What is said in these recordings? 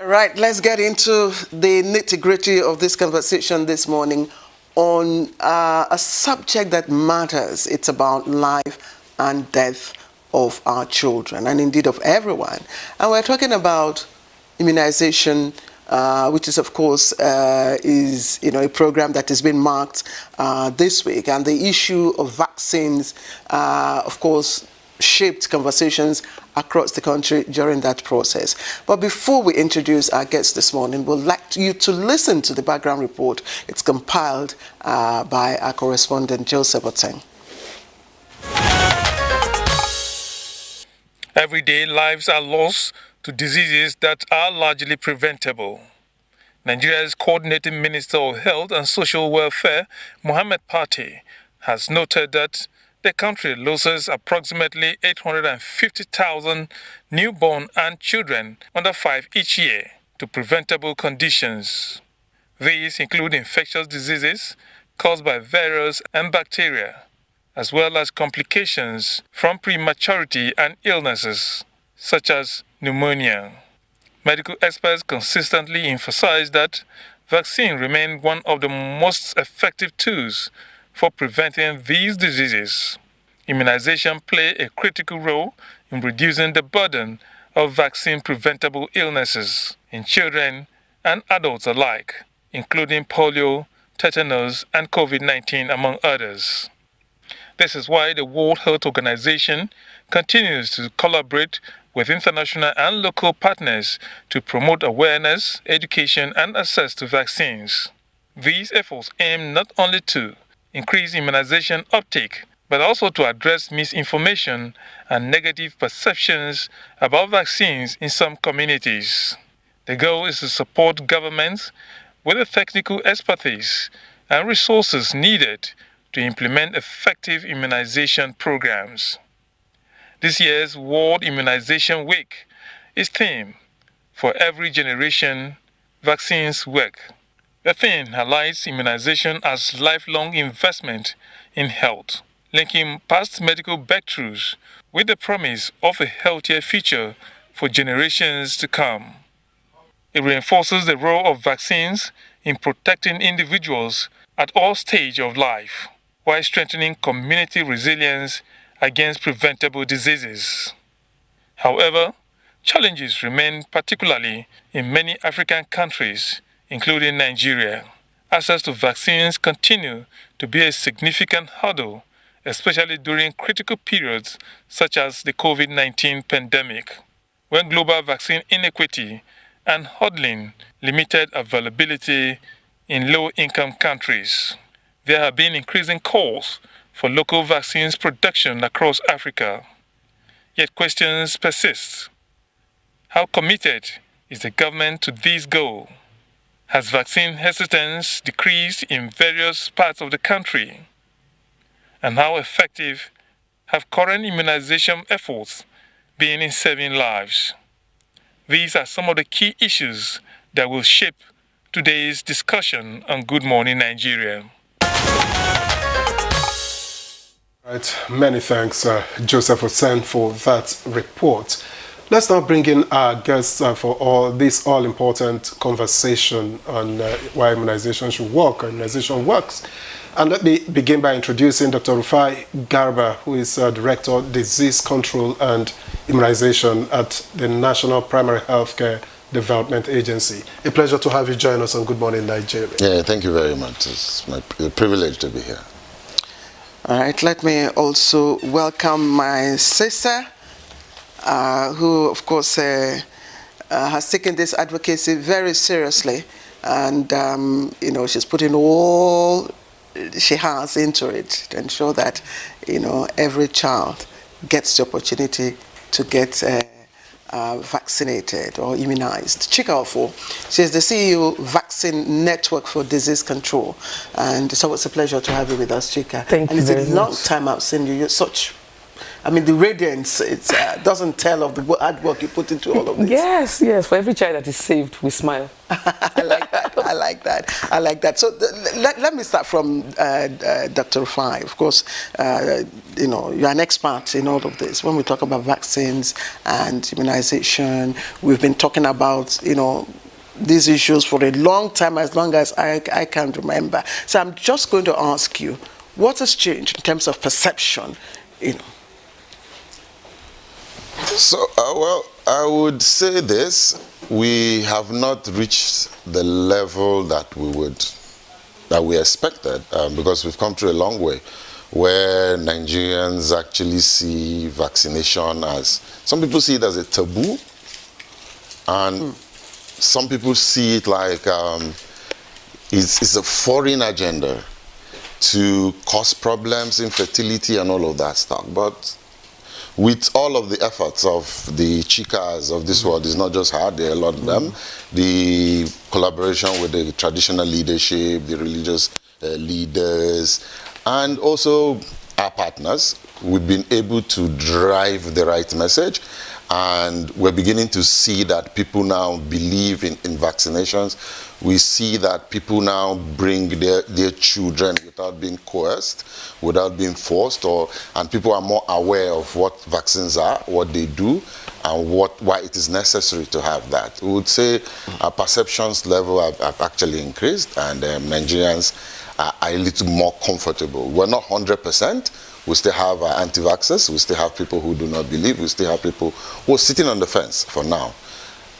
Right, let's get into the nitty-gritty of this conversation this morning on a subject that matters. It's about life and death of our children, and indeed of everyone. And we're talking about immunization, which is, of course, a program that has been marked this week. And the issue of vaccines, of course, shaped conversations across the country during that process. But before we introduce our guests this morning, we'd like you to listen to the background report. It's compiled by our correspondent, Joseph Oteng. Every day, lives are lost to diseases that are largely preventable. Nigeria's Coordinating Minister of Health and Social Welfare, Mohammed Pate, has noted that the country loses approximately 850,000 newborn and children under 5 each year to preventable conditions. These include infectious diseases caused by virus and bacteria, as well as complications from prematurity and illnesses, such as pneumonia. Medical experts consistently emphasize that vaccines remain one of the most effective tools for preventing these diseases. Immunization plays a critical role in reducing the burden of vaccine-preventable illnesses in children and adults alike, including polio, tetanus, and COVID-19, among others. This is why the World Health Organization continues to collaborate with international and local partners to promote awareness, education, and access to vaccines. These efforts aim not only to increase immunization uptake, but also to address misinformation and negative perceptions about vaccines in some communities. The goal is to support governments with the technical expertise and resources needed to implement effective immunization programs. This year's World Immunization Week is themed "For Every Generation, Vaccines Work." The theme highlights immunization as lifelong investment in health, linking past medical breakthroughs with the promise of a healthier future for generations to come. It reinforces the role of vaccines in protecting individuals at all stages of life, while strengthening community resilience against preventable diseases. However, challenges remain, particularly in many African countries, including Nigeria. Access to vaccines continue to be a significant hurdle, especially during critical periods such as the COVID-19 pandemic, when global vaccine inequity and hurdling limited availability in low-income countries. There have been increasing calls for local vaccines production across Africa. Yet questions persist. How committed is the government to this goal? Has vaccine hesitance decreased in various parts of the country? And how effective have current immunization efforts been in saving lives? These are some of the key issues that will shape today's discussion on Good Morning Nigeria. Right, many thanks, Joseph Oteng, for that report. Let's now bring in our guests for this all-important conversation on why immunization should work, or immunization works. And let me begin by introducing Dr. Rufai Garba, who is Director of Disease Control and Immunization at the National Primary Healthcare Development Agency. A pleasure to have you join us on Good Morning Nigeria. Yeah, thank you very much. It's my privilege to be here. All right, let me also welcome my sister, who, of course, has taken this advocacy very seriously. And, she's putting all she has into it to ensure that, every child gets the opportunity to get vaccinated or immunized. Chika Ofo, she's the CEO Vaccine Network for Disease Control, and it's always a pleasure to have you with us, Chika. Thank you very much. And it's a long time I've seen you. You're such I mean, the radiance, it doesn't tell of the hard work you put into all of this. Yes, yes. For every child that is saved, we smile. I like that. I like that. I like that. So let me start from Dr. Rufai. Of course, you know, you're an expert in all of this. When we talk about vaccines and immunization, we've been talking about, you know, these issues for a long time, as long as I can remember. So I'm just going to ask you, what has changed in terms of perception, you know? So, well, I would say this: we have not reached the level that we expected, because we've come through a long way, where Nigerians actually see vaccination as, some people see it as a taboo, and some people see it like it's a foreign agenda to cause problems, infertility, and all of that stuff. But with all of the efforts of the chicas of this world, it's not just her, there are a lot of them, the collaboration with the traditional leadership, the religious leaders, and also our partners, we've been able to drive the right message. And we're beginning to see that people now believe in vaccinations. We see that people now bring their children without being coerced, without being forced, and people are more aware of what vaccines are, what they do, and why it is necessary to have that. We would say our perceptions level have actually increased, and Nigerians are a little more comfortable. We're not 100%. We still have anti-vaxxers, we still have people who do not believe, we still have people who are sitting on the fence for now.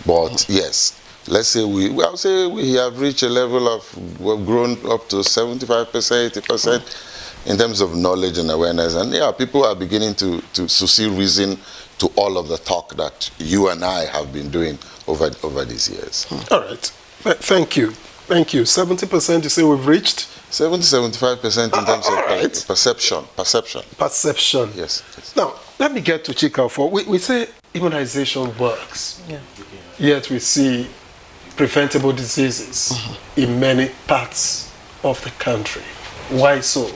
But yes, let's say I would say we have reached a level of, we've grown up to 75%, 80% in terms of knowledge and awareness. And yeah, people are beginning to see reason to all of the talk that you and I have been doing over these years. All right. Thank you. Thank you. 70% you say we've reached? 70-75% in terms of perception. Perception. Yes. Now, let me get to Chika. We say immunization works. Yeah. Yet we see preventable diseases in many parts of the country. Why so?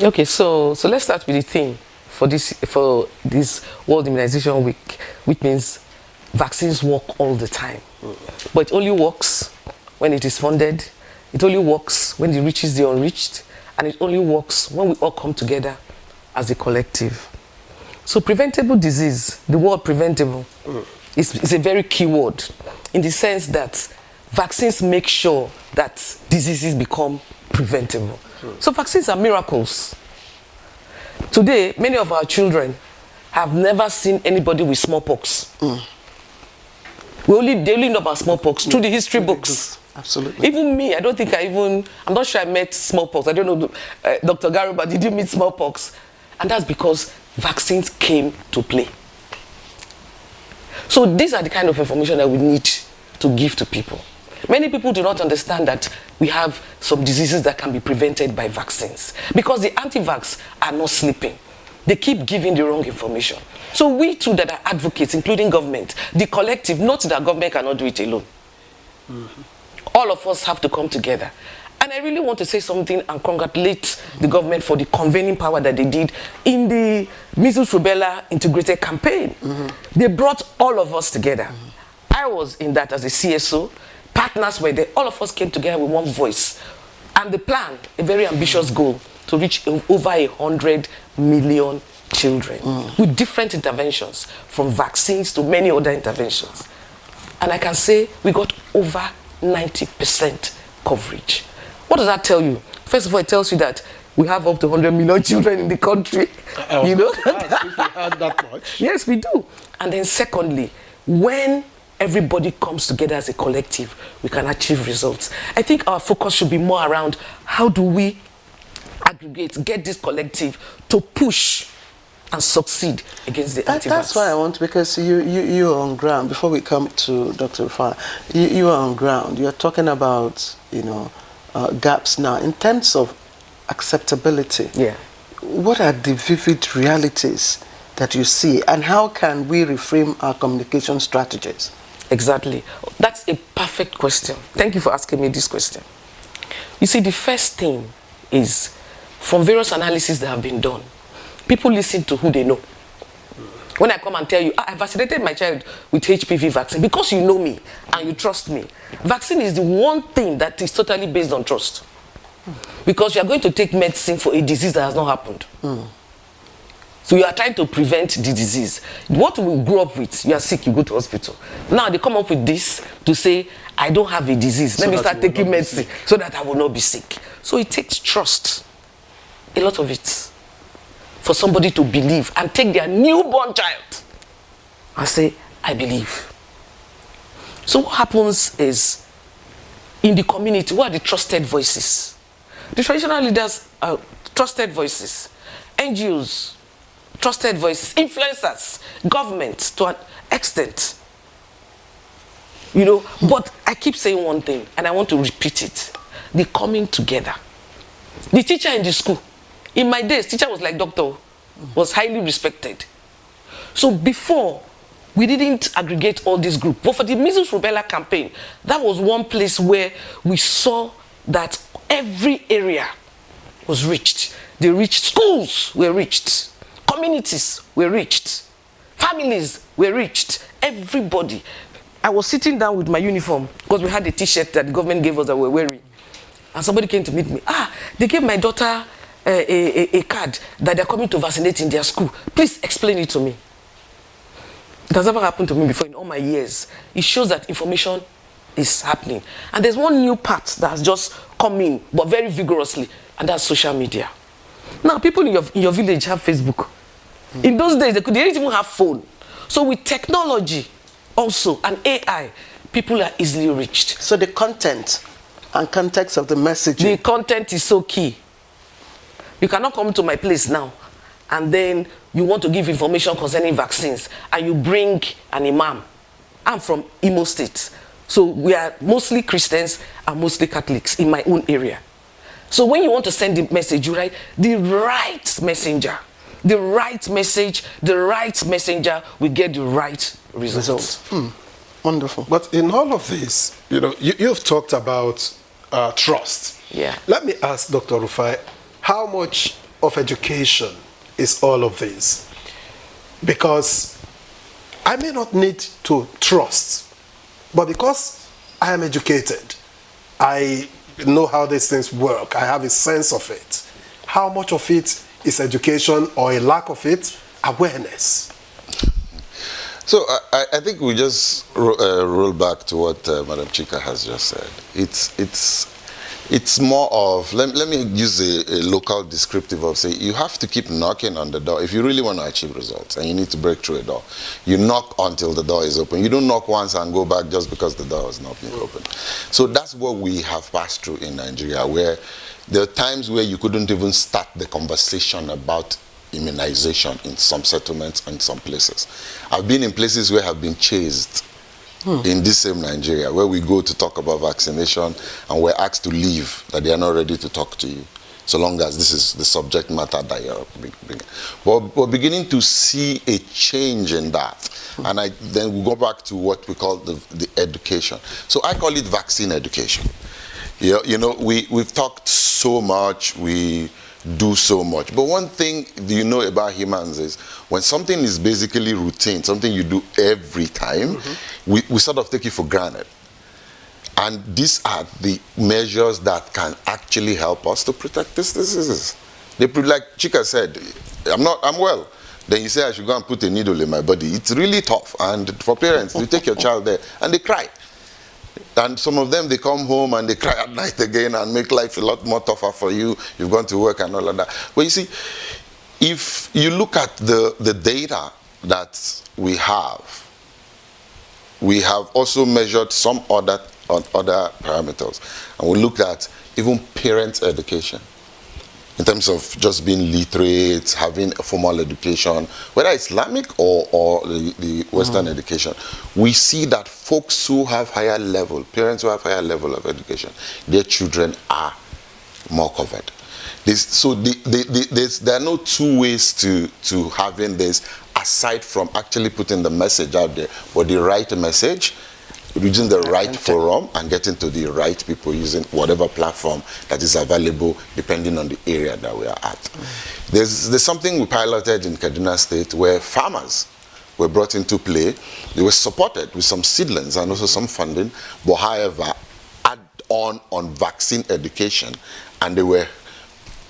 Okay, so let's start with the theme for this World Immunization Week, which means vaccines work all the time. But it only works when it is funded. It only works when it reaches the unreached, and it only works when we all come together as a collective. So preventable disease, the word preventable, is a very key word in the sense that vaccines make sure that diseases become preventable. So vaccines are miracles. Today, many of our children have never seen anybody with smallpox. They only know about smallpox through the history books. Absolutely. Even me, I'm not sure I met smallpox. I don't know, Dr. Garuba, did you meet smallpox? And that's because vaccines came to play. So these are the kind of information that we need to give to people. Many people do not understand that we have some diseases that can be prevented by vaccines because the anti-vax are not sleeping. They keep giving the wrong information. So we too that are advocates, including government, the collective, not that government cannot do it alone. All of us have to come together. And I really want to say something and congratulate the government for the convening power that they did in the measles rubella integrated campaign. They brought all of us together. I was in that as a CSO. Partners were there. All of us came together with one voice. And the plan, a very ambitious goal, to reach over 100 million children with different interventions, from vaccines to many other interventions. And I can say we got over 90% coverage. What does that tell you? First of all, it tells you that we have up to 100 million children in the country. You know? If we had that much. Yes, we do. And then secondly, when everybody comes together as a collective, we can achieve results. I think our focus should be more around how do we aggregate, get this collective to push and succeed against the anti-vax. That's why I want, because you are on ground. Before we come to Dr. Rufai, you are on ground. You are talking about, you know, gaps now in terms of acceptability. Yeah. What are the vivid realities that you see, and how can we reframe our communication strategies? Exactly. That's a perfect question. Thank you for asking me this question. You see, the first thing is, from various analyses that have been done, people listen to who they know. When I come and tell you, I vaccinated my child with HPV vaccine, because you know me and you trust me. Vaccine is the one thing that is totally based on trust. Because you are going to take medicine for a disease that has not happened. So you are trying to prevent the disease. What we grew up with, you are sick, you go to hospital. Now they come up with this to say, I don't have a disease. Let me start taking medicine so that I will not be sick. So it takes trust, a lot of it, for somebody to believe and take their newborn child and say, I believe. So what happens is, in the community, what are the trusted voices? The traditional leaders are trusted voices. NGOs, trusted voices. Influencers, government to an extent. You know, but I keep saying one thing, and I want to repeat it. The coming together. The teacher in the school, in my days, teacher was like doctor, was highly respected. So before, we didn't aggregate all this group. But for the measles rubella campaign, that was one place where we saw that every area was reached. They reached, schools were reached, communities were reached, families were reached, everybody. I was sitting down with my uniform because we had a t-shirt that the government gave us that we were wearing. And somebody came to meet me. They gave my daughter a card that they're coming to vaccinate in their school. Please explain it to me. It has never happened to me before in all my years. It shows that information is happening. And there's one new part that has just come in, but very vigorously, and that's social media. Now, people in your village have Facebook. In those days, they didn't even have phone. So with technology also, and AI, people are easily reached. So the content and context of the messaging. The content is so key. You cannot come to my place now and then you want to give information concerning vaccines and you bring an imam. I'm from Imo State. So we are mostly Christians and mostly Catholics in my own area. So when you want to send the message, you write the right messenger. The right message, the right messenger will get the right results. Wonderful. But in all of this, you know, you've talked about trust. Yeah. Let me ask Dr. Rufai, how much of education is all of this? Because I may not need to trust, but because I am educated, I know how these things work, I have a sense of it. How much of it is education, or a lack of it, awareness? So I think we just roll back to what Madam Chika has just said. It's more of, let me use a local descriptive of, say, you have to keep knocking on the door. If you really want to achieve results and you need to break through a door, you knock until the door is open. You don't knock once and go back just because the door has not been opened. So that's what we have passed through in Nigeria, where there are times where you couldn't even start the conversation about immunization in some settlements and some places. I've been in places where I've been chased in this same Nigeria, where we go to talk about vaccination and we're asked to leave, that they are not ready to talk to you, so long as this is the subject matter that you're bringing. But we're beginning to see a change in that. And then we go back to what we call the education. So I call it vaccine education. You know, we've talked so much, we do so much. But one thing you know about humans is when something is basically routine, something you do every time, we sort of take it for granted. And these are the measures that can actually help us to protect these diseases. Like Chika said, I'm well. Then you say I should go and put a needle in my body. It's really tough. And for parents, you take your child there and they cry. And some of them, they come home and they cry at night again and make life a lot more tougher for you. You've gone to work and all of that. But you see, if you look at the data that we have also measured some other parameters. And we looked at even parents' education, in terms of just being literate, having a formal education, whether Islamic or the Western education. We see that folks who have higher level, parents who have higher level of education, their children are more covered. There are no two ways to having this, aside from actually putting the message out there, but the right message, using the right forum and getting to the right people using whatever platform that is available depending on the area that we are at. There's something we piloted in Kaduna State where farmers were brought into play. They were supported with some seedlings and also some funding, but however, add on vaccine education, and they were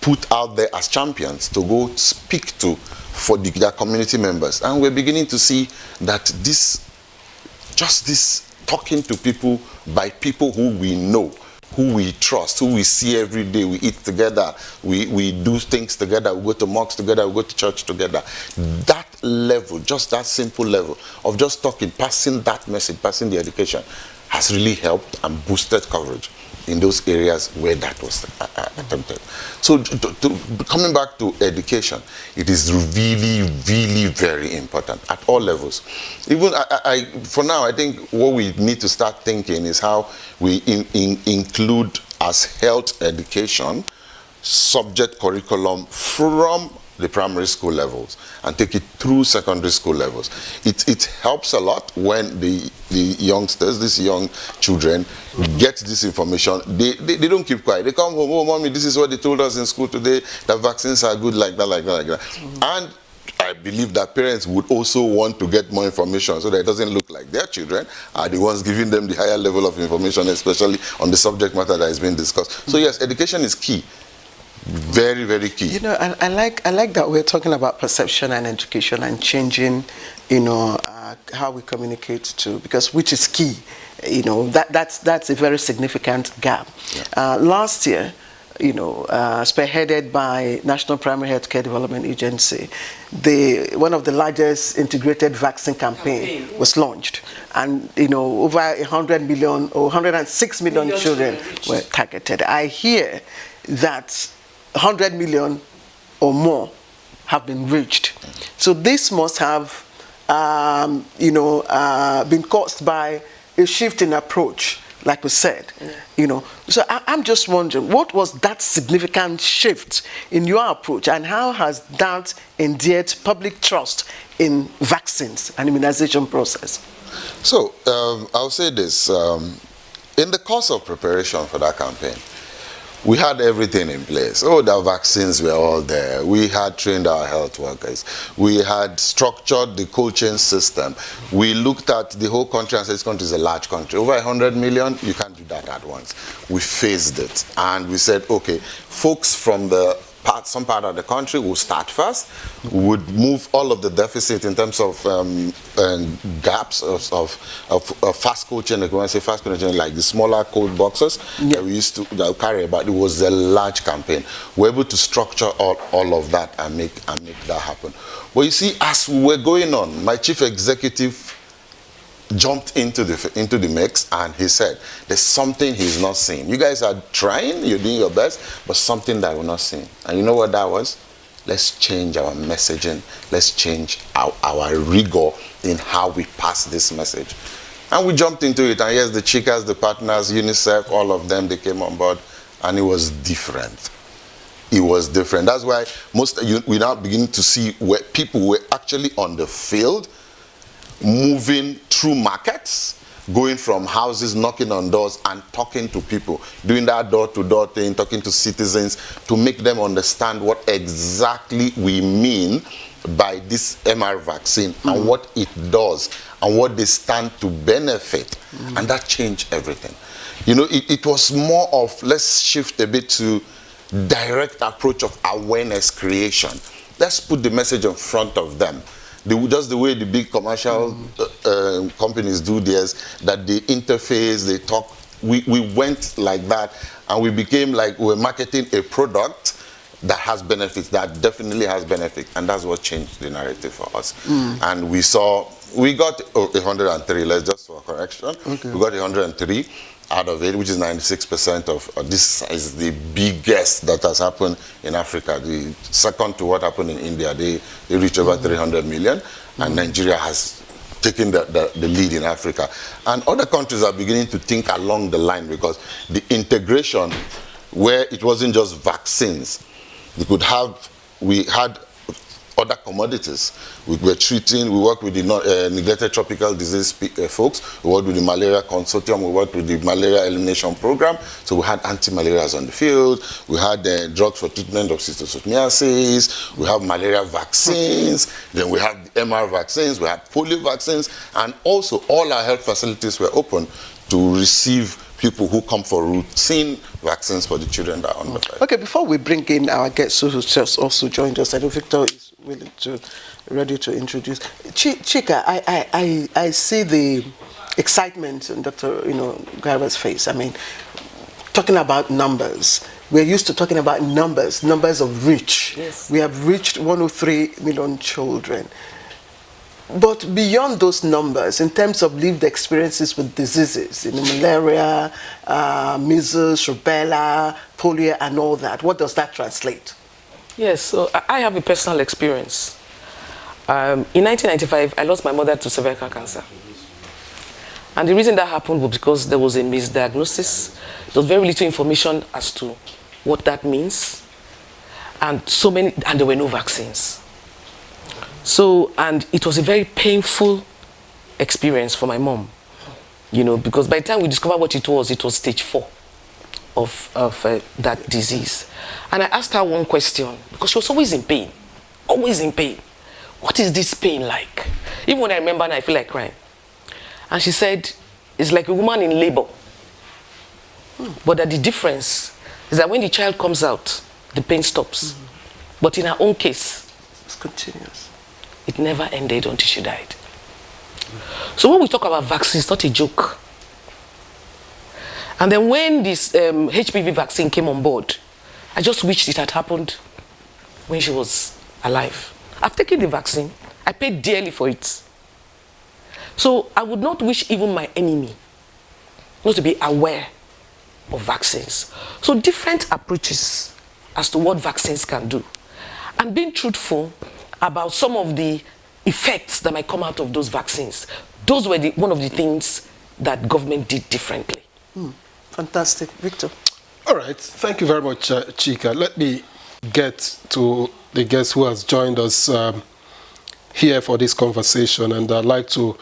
put out there as champions to go speak to for their community members. And we're beginning to see that this talking to people by people who we know, who we trust, who we see every day, we eat together, we do things together, we go to mosques together, we go to church together. That level, just that simple level of just talking, passing that message, passing the education, has really helped and boosted coverage in those areas where that was attempted. So coming back to education, it is really, really very important at all levels. Even for now, I think what we need to start thinking is how we include as health education subject curriculum from the primary school levels and take it through secondary school levels. It helps a lot when the youngsters, these young children, get this information. They don't keep quiet. They come home, oh mommy, this is what they told us in school today, that vaccines are good, like that, like that, like that. And I believe that parents would also want to get more information so that it doesn't look like their children are the ones giving them the higher level of information, especially on the subject matter that is being discussed. So yes, education is key. Very, very key. You know, I like that we're talking about perception and education and changing, you know, how we communicate to, because which is key. You know, that's a very significant gap. Yeah. Last year, you know, spearheaded by National Primary Healthcare Development Agency, one of the largest integrated vaccine campaign was launched, and you know, over 100 million or 106 million children were targeted. I hear that 100 million or more have been reached. So this must have, been caused by a shift in approach, like we said. You know, so I'm just wondering, what was that significant shift in your approach, and how has that endeared public trust in vaccines and immunization process? So I'll say this: in the course of preparation for that campaign, we had everything in place. Oh, the vaccines were all there. We had trained our health workers. We had structured the cold chain system. We looked at the whole country and said, this country is a large country. Over 100 million, you can't do that at once. We phased it. And we said, okay, folks from some part of the country will start first. We would move all of the deficit in terms of gaps of fast cold chain. When I say fast cold chain, like the smaller cold boxes that we used to carry about. It was a large campaign. We're able to structure all of that and make that happen. But you see, as we were going on, my chief executive jumped into the mix, and he said, there's something he's not seeing. You guys are trying, you're doing your best, but something that we're not seeing. And you know what that was? Let's change our messaging. Let's change our rigor in how we pass this message. And we jumped into it, and yes, the Chicas, the partners, UNICEF, all of them, they came on board, and it was different. It was different. That's why we now begin to see where people were actually on the field, moving through markets, going from houses, knocking on doors and talking to people, doing that door-to-door thing, talking to citizens to make them understand what exactly we mean by this MR vaccine and what it does and what they stand to benefit. And that changed everything. You know, it was more of, let's shift a bit to direct approach of awareness creation. Let's put the message in front of them. Just the way the big commercial companies do theirs, that they interface, they talk. We went like that, and we became like we're marketing a product that has benefits, that definitely has benefits, and that's what changed the narrative for us. And we got 103, let's just for correction. Okay. We got 103 out of it, which is 96% of this is the biggest that has happened in Africa. The second to what happened in India, they reached over 300 million, and Nigeria has taken the lead in Africa. And other countries are beginning to think along the line, because the integration, where it wasn't just vaccines, we had other commodities. We were treating, we worked with the neglected tropical disease folks, we worked with the malaria consortium, we worked with the malaria elimination program, so we had anti-malarials on the field, we had drugs for treatment of schistosomiasis, we have malaria vaccines, then we have MR vaccines, we had polio vaccines, and also all our health facilities were open to receive people who come for routine vaccines for the children that are under 5. Okay, before we bring in our guests who just also joined us, I know Victor is ready to introduce. Chika, I see the excitement on Dr. Garba's face. I mean, talking about numbers. We're used to talking about numbers of reach. Yes. We have reached 103 million children. But beyond those numbers, in terms of lived experiences with diseases, malaria, measles, rubella, polio, and all that, what does that translate? Yes, so I have a personal experience. In 1995, I lost my mother to cervical cancer. And the reason that happened was because there was a misdiagnosis. There was very little information as to what that means. And there were no vaccines. So, and it was a very painful experience for my mom, because by the time we discovered what it was stage 4 of that disease. And I asked her one question, because she was always in pain. Always in pain. What is this pain like? Even when I remember now, I feel like crying. And she said, it's like a woman in labor. But that the difference is that when the child comes out, the pain stops. But in her own case, it's continuous. It never ended until she died. So when we talk about vaccines, it's not a joke. And then when this HPV vaccine came on board, I just wished it had happened when she was alive. I've taken the vaccine. I paid dearly for it. So I would not wish even my enemy not to be aware of vaccines. So different approaches as to what vaccines can do. And being truthful about some of the effects that might come out of those vaccines. Those were one of the things that government did differently. Fantastic. Victor? All right. Thank you very much, Chika. Let me get to the guest who has joined us here for this conversation. And I'd like to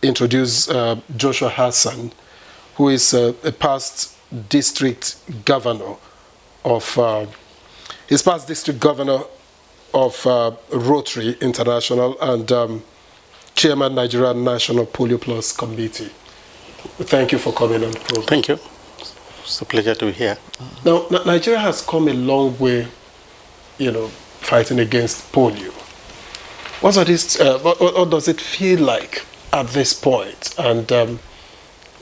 introduce Joshua Hassan, who is a past district governor of Rotary International and Chairman Nigerian National Polio Plus Committee. Thank you for coming on the program. Thank you. It's a pleasure to be here. Now, Nigeria has come a long way, fighting against polio. What does it feel like at this point? And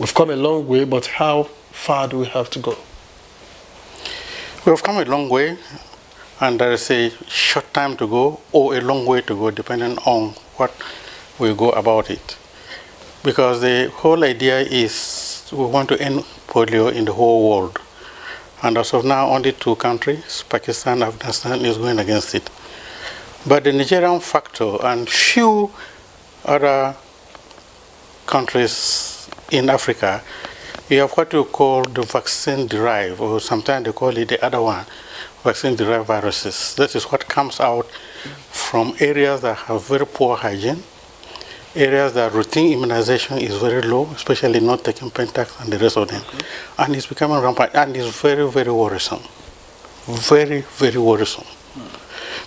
we've come a long way, but how far do we have to go? We have come a long way, and there is a short time to go or a long way to go, depending on what we go about it. Because the whole idea is we want to end polio in the whole world. And as of now, only 2 countries, Pakistan and Afghanistan, is going against it. But the Nigerian factor and few other countries in Africa, you have what you call the vaccine-derived, or sometimes they call it the other one, vaccine-derived viruses. That is what comes out from areas that have very poor hygiene, areas that routine immunization is very low, especially not taking Pentax and the rest of them. And it's becoming rampant, and it's very, very worrisome. Very, very worrisome.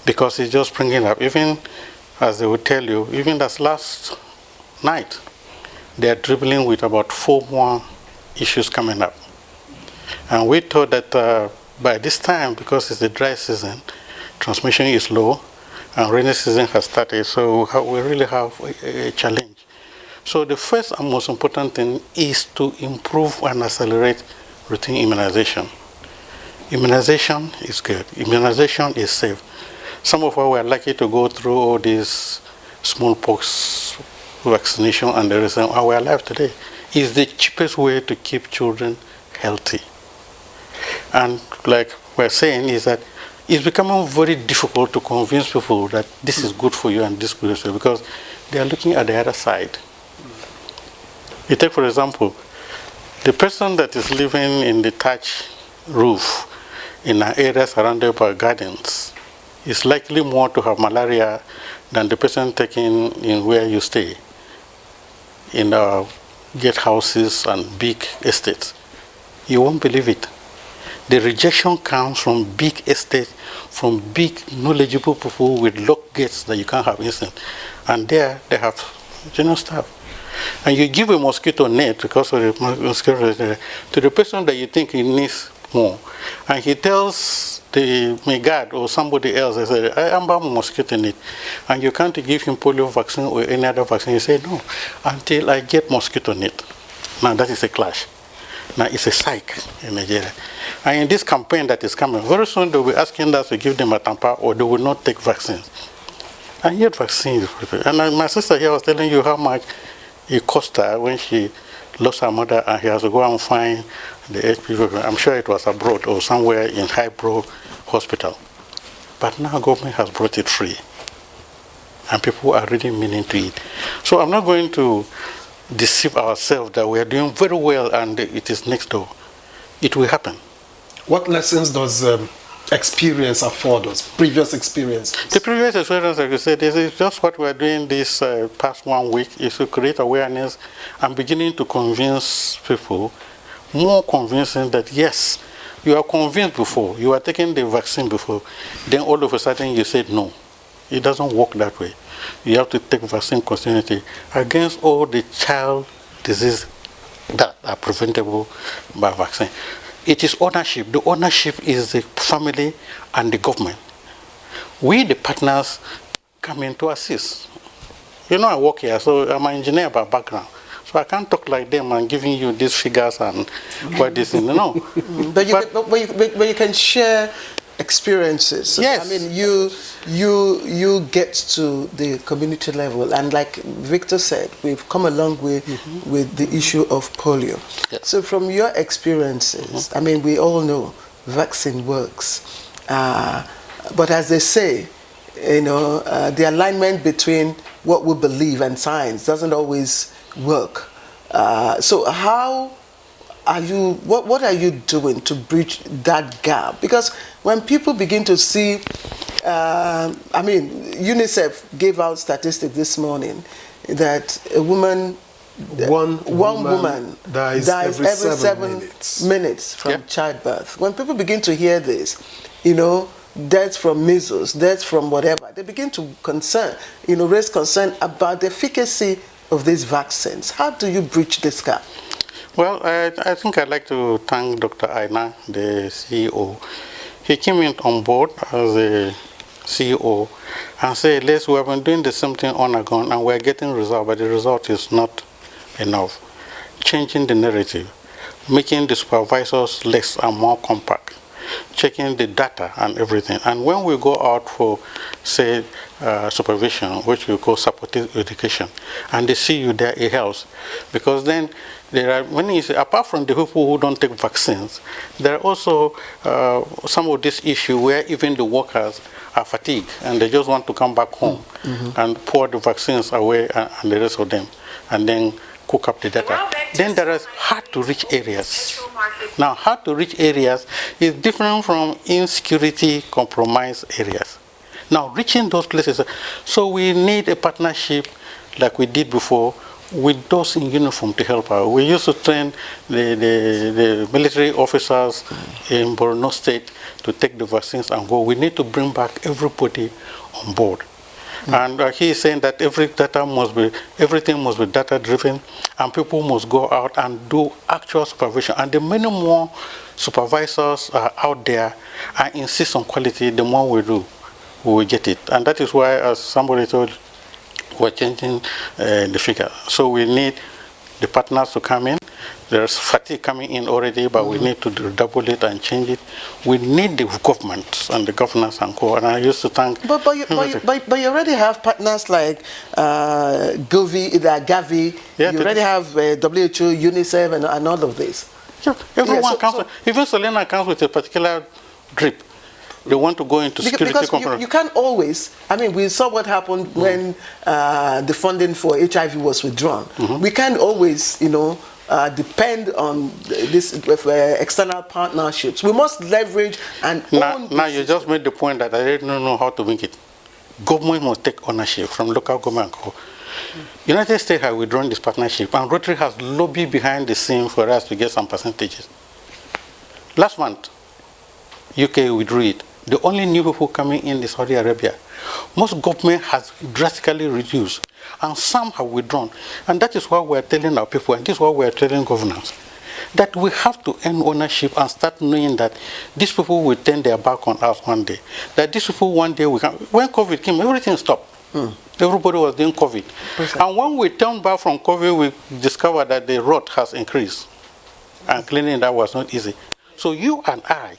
Because it's just bringing up, even as they would tell you, even as last night, they are dribbling with about 4 more issues coming up. And we thought that by this time, because it's the dry season, transmission is low, and rainy season has started, so we really have a challenge. So the first and most important thing is to improve and accelerate routine immunization. Immunization is good. Immunization is safe. Some of us were lucky to go through all these smallpox vaccination, and the reason why we are alive today is the cheapest way to keep children healthy. And like we're saying is that it's becoming very difficult to convince people that this is good for you and this is good for you, because they are looking at the other side. You take, for example, the person that is living in the thatched roof in an area surrounded by gardens is likely more to have malaria than the person taking in where you stay, in gate houses and big estates. You won't believe it. The rejection comes from big estates, from big knowledgeable people with locked gates that you can't have instant. And there they have general staff. And you give a mosquito net because of the mosquito to the person that you think he needs more. And he tells the guard or somebody else, they say, I am a mosquito net. And you can't give him polio vaccine or any other vaccine. He say, no, until I get mosquito net. Now that is a clash. Now it's a psych in Nigeria. And in this campaign that is coming, very soon they will be asking us to give them a tamper or they will not take vaccines. And yet vaccines. And my sister here was telling you how much it cost her when she lost her mother and he has to go and find the HPV. I'm sure it was abroad or somewhere in Highbrow Hospital. But now government has brought it free. And people are really meaning to it. So I'm not going to deceive ourselves that we are doing very well and it is next door. It will happen. What lessons does experience afford us, previous experiences? The previous experience, like you said, is just what we are doing this past 1 week, is to create awareness and beginning to convince people, more convincing that yes, you are convinced before, you are taking the vaccine before, then all of a sudden you said no. It doesn't work that way. You have to take vaccine continuity against all the child disease that are preventable by vaccine. It is ownership. The ownership is the family and the government. We, the partners, come in to assist. You know, I work here, so I'm an engineer by background. So I can't talk like them and giving you these figures and what this is. No. But you can share experiences. Yes. I mean, you get to the community level, and like Victor said, we've come a long way with the issue of polio. Yes. So from your experiences, I mean, we all know vaccine works, but as they say, you know, the alignment between what we believe and science doesn't always work. So how are you, what are you doing to bridge that gap? Because when people begin to see, I mean, UNICEF gave out statistics this morning that a woman, one woman dies every 7 minutes from childbirth. When people begin to hear this, you know, deaths from measles, deaths from whatever, they begin to raise concern about the efficacy of these vaccines. How do you bridge this gap? Well, I think I'd like to thank Dr. Aina, the CEO. He came in on board as a CEO and said, we have been doing the same thing on and on, and we're getting results, but the result is not enough. Changing the narrative, making the supervisors less and more compact, checking the data and everything. And when we go out for, say, supervision, which we call supportive education, and they see you there, it helps. Because then there are many, apart from the people who don't take vaccines, there are also some of this issue where even the workers are fatigued and they just want to come back home and pour the vaccines away and the rest of them, and then cook up the data. Then there is hard to reach areas. Now, hard to reach areas is different from insecurity compromised areas. Now, reaching those places, so we need a partnership like we did before with those in uniform to help out. We used to train the military officers in Borno State to take the vaccines and go. We need to bring back everybody on board. And he is saying that everything must be data driven, and people must go out and do actual supervision. And the many more supervisors are out there and insist on quality, the more we do, we will get it. And that is why, as somebody told, we're changing the figure. So we need the partners to come in. There's fatigue coming in already, but we need to double it and change it. We need the government and the governors and co. And I used to thank. But you already have partners like Gavi. Yeah, you already have WHO, UNICEF, and all of this. Yeah, everyone comes. Even Selena comes with a particular drip. They want to go into security because you can't always. I mean, we saw what happened when the funding for HIV was withdrawn. We can't always, depend on this external partnerships. We must leverage and own. Now you just made the point that I didn't know how to make it. Government must take ownership from local government. United States has withdrawn this partnership, and Rotary has lobbied behind the scene for us to get some percentages. Last month, UK withdrew it. The only new people coming in is Saudi Arabia. Most government has drastically reduced, and some have withdrawn. And that is what we are telling our people, and this is what we are telling governors, that we have to end ownership and start knowing that these people will turn their back on us one day. That these people one day will come. When COVID came, everything stopped. Everybody was doing COVID. And when we turned back from COVID, we discovered that the rot has increased. And cleaning that was not easy. So you and I,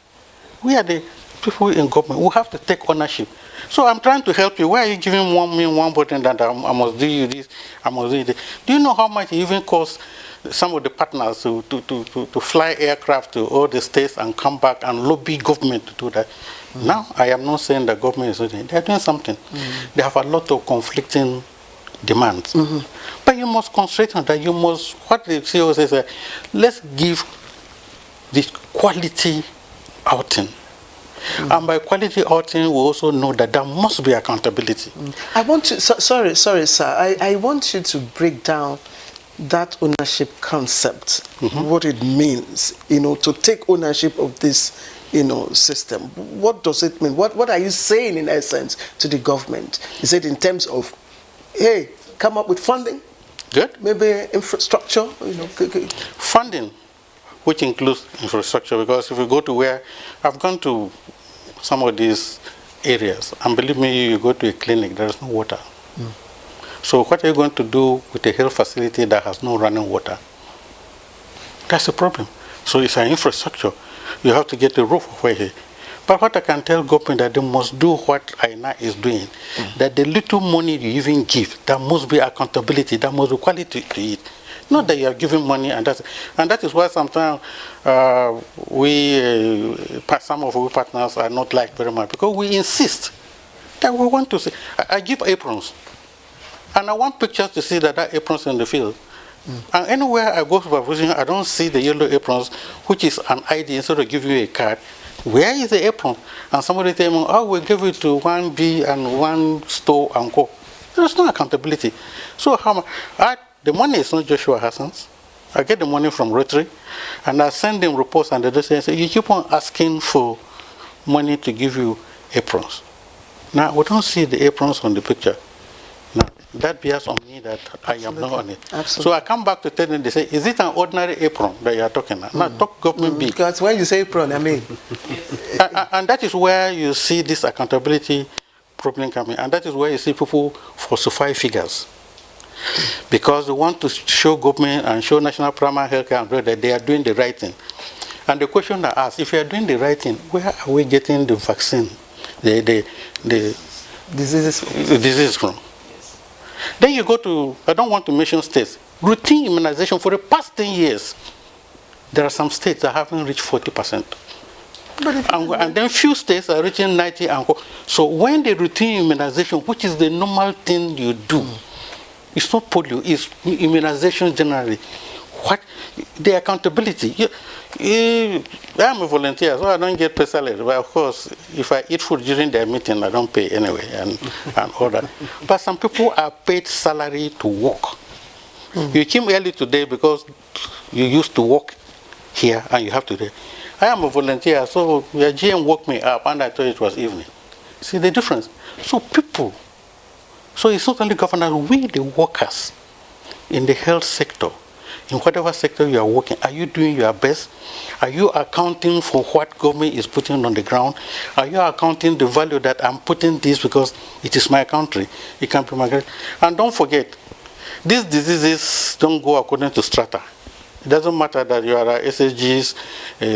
we are the people in government. We have to take ownership. So I'm trying to help you. Why are you giving me one button that I must do you this, I must do you this? Do you know how much it even costs some of the partners to fly aircraft to all the states and come back and lobby government to do that? Now, I am not saying that government is not doing. They are doing something. They have a lot of conflicting demands. But you must concentrate on that. You must, what the CEO says, let's give this quality outing. And by quality outing, we also know that there must be accountability. I want to, sorry, sir. I want you to break down that ownership concept, what it means, to take ownership of this, system. What does it mean? What are you saying in essence to the government? Is it in terms of, hey, come up with funding? Good. Maybe infrastructure? Funding, which includes infrastructure, because if you go to where, I've gone to some of these areas, and believe me, you go to a clinic, there is no water. So what are you going to do with a health facility that has no running water? That's a problem. So it's an infrastructure. You have to get a roof over here. But what I can tell government that they must do what INA is doing, that the little money you even give, there must be accountability, there must be quality to it. Not that you are giving money, and that is why sometimes some of our partners are not liked very much, because we insist that we want to see. I give aprons, and I want pictures to see that aprons in the field. And anywhere I go for supervision, I don't see the yellow aprons, which is an ID instead of giving you a card. Where is the apron? And somebody tell me, oh, we give it to 1B and one store and go. There's no accountability. So the money is not Joshua Hassan's. I get the money from Rotary, and I send them reports, and they say, you keep on asking for money to give you aprons. Now, we don't see the aprons on the picture. Now, that bears on me that I am not on it. Absolutely. So I come back to tell them, they say, is it an ordinary apron that you are talking about? Now, talk government big. Because when you say apron, I mean. and that is where you see this accountability problem coming. And that is where you see people falsify figures. Because they want to show government and show National Primary Health Care that they are doing the right thing. And the question I ask, if you are doing the right thing, where are we getting the vaccine, the diseases from? Then you go to, I don't want to mention states, routine immunization for the past 10 years. There are some states that haven't reached 40%. And then few states are reaching 90%. So when the routine immunization, which is the normal thing you do, it's not polio, it's immunization generally. What? The accountability. I'm a volunteer, so I don't get paid salary. But of course, if I eat food during their meeting, I don't pay anyway, and all that. But some people are paid salary to work. You came early today because you used to work here, and you have to do. I am a volunteer, so your GM woke me up, and I thought it was evening. See the difference? So people, so it's not only governors, we the workers in the health sector, in whatever sector you are working, are you doing your best? Are you accounting for what government is putting on the ground? Are you accounting the value that I'm putting this because it is my country? It can be my country. And don't forget, these diseases don't go according to strata. It doesn't matter that you are a SSG's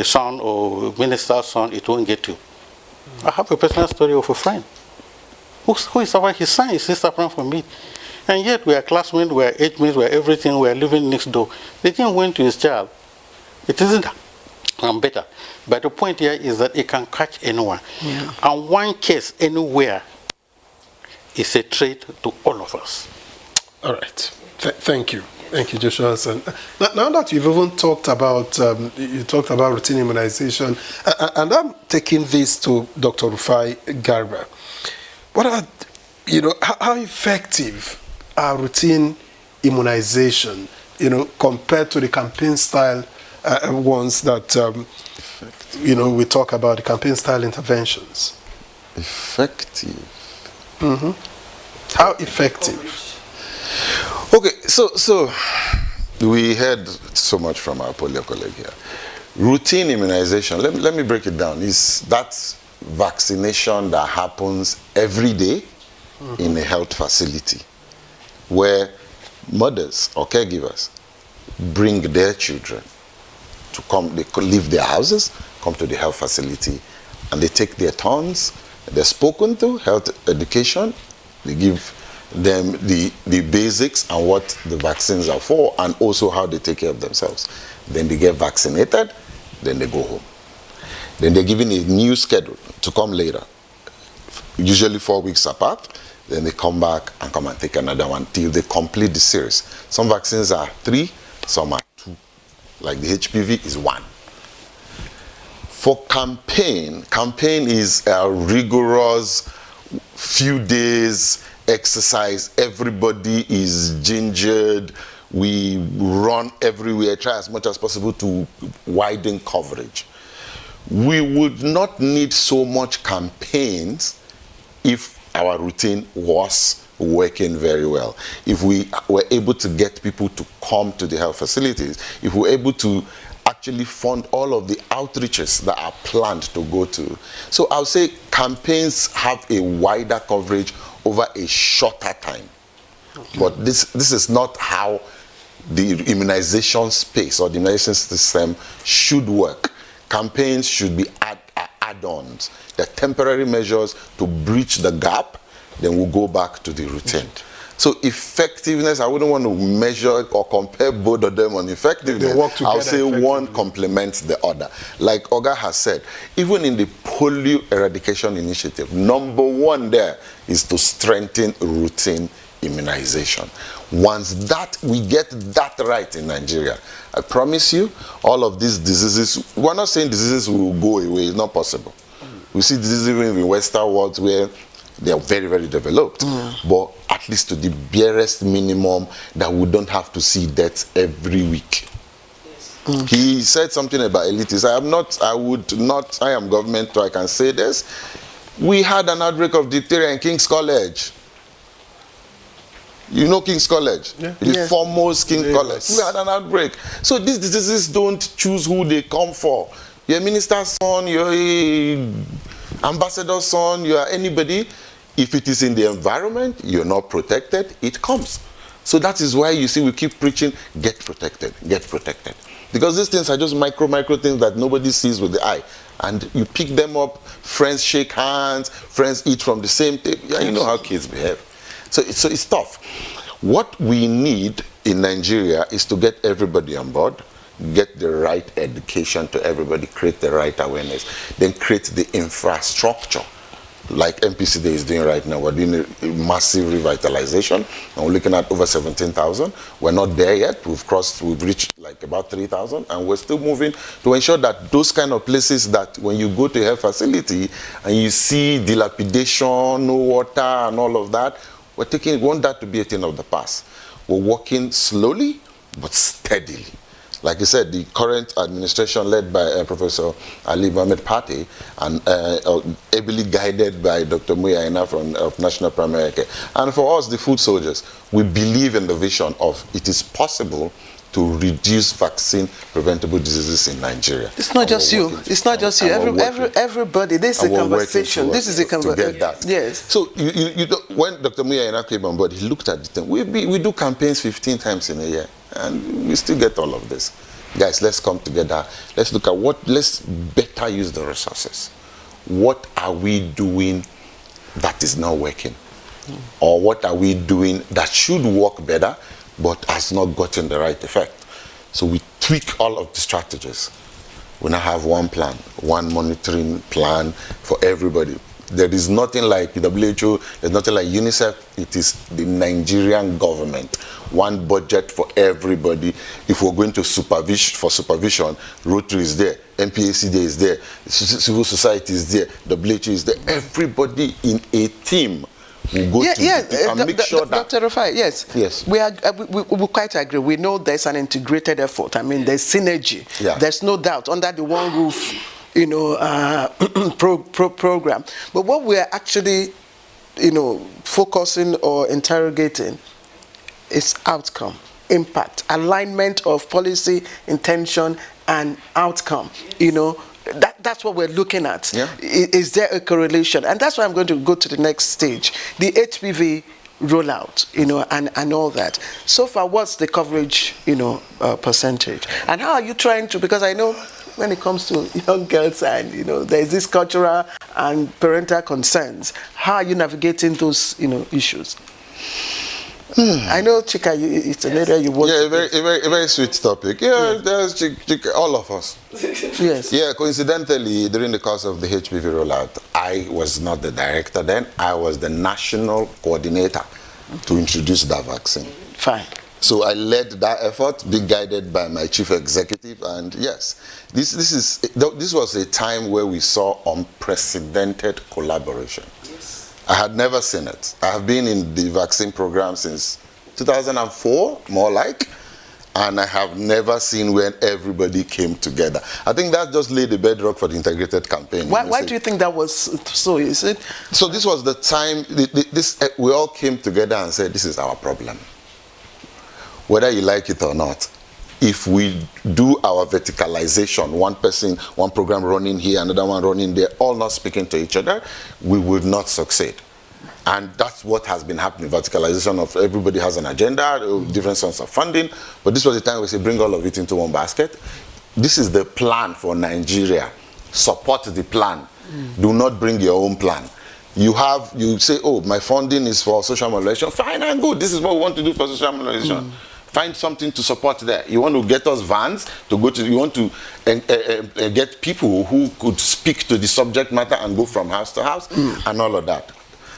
son or minister's son, it won't get you. I have a personal story of a friend who is suffering. His son is suffering from it. And yet we are classmates, we are age mates, we are everything, we are living next door. The thing went to his child. It isn't better. But the point here is that it can catch anyone. Yeah. And one case anywhere is a threat to all of us. All right. Thank you. Thank you, Joshua. Now that you've even talked about, routine immunization, and I'm taking this to Dr. Rufai Garba. What are, how effective are routine immunization, compared to the campaign style ones that we talk about the campaign style interventions? Effective. How effective? Okay, so we heard so much from our polio colleague here. Routine immunization, let me break it down, is that vaccination that happens every day in a health facility where mothers or caregivers bring their children to come, they leave their houses, come to the health facility, and they take their turns. They're spoken to, health education, they give them the basics and what the vaccines are for, and also how they take care of themselves. Then they get vaccinated, then they go home. Then they're given a new schedule to come later, usually 4 weeks apart. Then they come back and come and take another one till they complete the series. Some vaccines are 3, some are 2. Like the HPV is 1. For campaign is a rigorous few days exercise. Everybody is gingered. We run everywhere, try as much as possible to widen coverage. We would not need so much campaigns if our routine was working very well. If we were able to get people to come to the health facilities, if we were able to actually fund all of the outreaches that are planned to go to. So I'll say campaigns have a wider coverage over a shorter time. Okay. But this is not how the immunization space or the immunization system should work. Campaigns should be add-ons. They're temporary measures to bridge the gap, then we'll go back to the routine. So effectiveness, I wouldn't want to measure or compare both of them on effectiveness. They work together. I'll say one complements the other. Like Oga has said, even in the polio eradication initiative, number 1 there is to strengthen routine immunization. Once that we get that right in Nigeria, I promise you, all of these diseases, we're not saying diseases will go away, it's not possible. We see diseases even in Western worlds where they are very, very developed, but at least to the barest minimum that we don't have to see deaths every week. Yes. He said something about elitism. I am government, so I can say this. We had an outbreak of diphtheria in King's College. You know King's College? Yeah. The foremost King's College. We had an outbreak. So these diseases don't choose who they come for. You're a minister's son, you're an ambassador's son, you are anybody. If it is in the environment, you're not protected, it comes. So that is why you see we keep preaching, get protected, get protected. Because these things are just micro things that nobody sees with the eye. And you pick them up, friends shake hands, friends eat from the same table. Yeah, you know how kids behave. So it's tough. What we need in Nigeria is to get everybody on board, get the right education to everybody, create the right awareness, then create the infrastructure like MPCD is doing right now. We're doing a massive revitalization, and we're looking at over 17,000. We're not there yet. We've reached like about 3,000, and we're still moving to ensure that those kind of places that when you go to a health facility and you see dilapidation, no water, and all of that, we want that to be a thing of the past. We're working slowly but steadily. Like I said, the current administration led by Professor Ali Mohammed Pate and ably guided by Dr. Muyaina of National Primary Care. And for us, the food soldiers, we believe in the vision of it is possible to reduce vaccine preventable diseases in Nigeria. It's not just you. It's not just you. Everybody. This is a conversation. This is a conversation. To get that. Yes. So when Dr. Muyaina came on board, he looked at the thing. We do campaigns 15 times in a year, and we still get all of this. Guys, let's come together. Let's look at let's better use the resources. What are we doing that is not working? Or what are we doing that should work better but has not gotten the right effect? So we tweak all of the strategies. We now have one plan, one monitoring plan for everybody. There is nothing like WHO, there's nothing like UNICEF. It is the Nigerian government. One budget for everybody. If we're going to supervision, Rotary is there, MPACD is there, civil society is there, WHO is there. Everybody in a team will go and make sure that... Dr. Rufai, yes. We quite agree. We know there's an integrated effort. I mean, there's synergy. Yeah. There's no doubt. Under the one roof, program. But what we're actually, focusing or interrogating is outcome, impact, alignment of policy, intention, and outcome. That's what we're looking at. Yeah. Is there a correlation? And that's why I'm going to go to the next stage, the HPV rollout, and all that. So far, what's the coverage, percentage? And how are you trying to, because I know when it comes to young girls and, there's this cultural and parental concerns, how are you navigating those, issues? I know, Chika, it's an area you work. Yeah, a very sweet topic. Yeah, there's all of us. Yes. Yeah, coincidentally, during the course of the HPV rollout, I was not the director then. I was the national coordinator to introduce that vaccine. Fine. So I led that effort, being guided by my chief executive. And yes, this was a time where we saw unprecedented collaboration. I had never seen it. I have been in the vaccine program since 2004, more like, and I have never seen when everybody came together. I think that just laid the bedrock for the integrated campaign. Why do you think that was so? Is it? So this was the time, we all came together and said, this is our problem. Whether you like it or not, if we do our verticalization, one person, one program running here, another one running there, all not speaking to each other, we would not succeed. And that's what has been happening, verticalization of everybody has an agenda, different sorts of funding, but this was the time we say bring all of it into one basket. This is the plan for Nigeria. Support the plan. Do not bring your own plan. You say, oh, my funding is for social mobilization. Fine and good. This is what we want to do for social mobilization. Find something to support there. You want to get us vans to go to, you want to get people who could speak to the subject matter and go from house to house and all of that.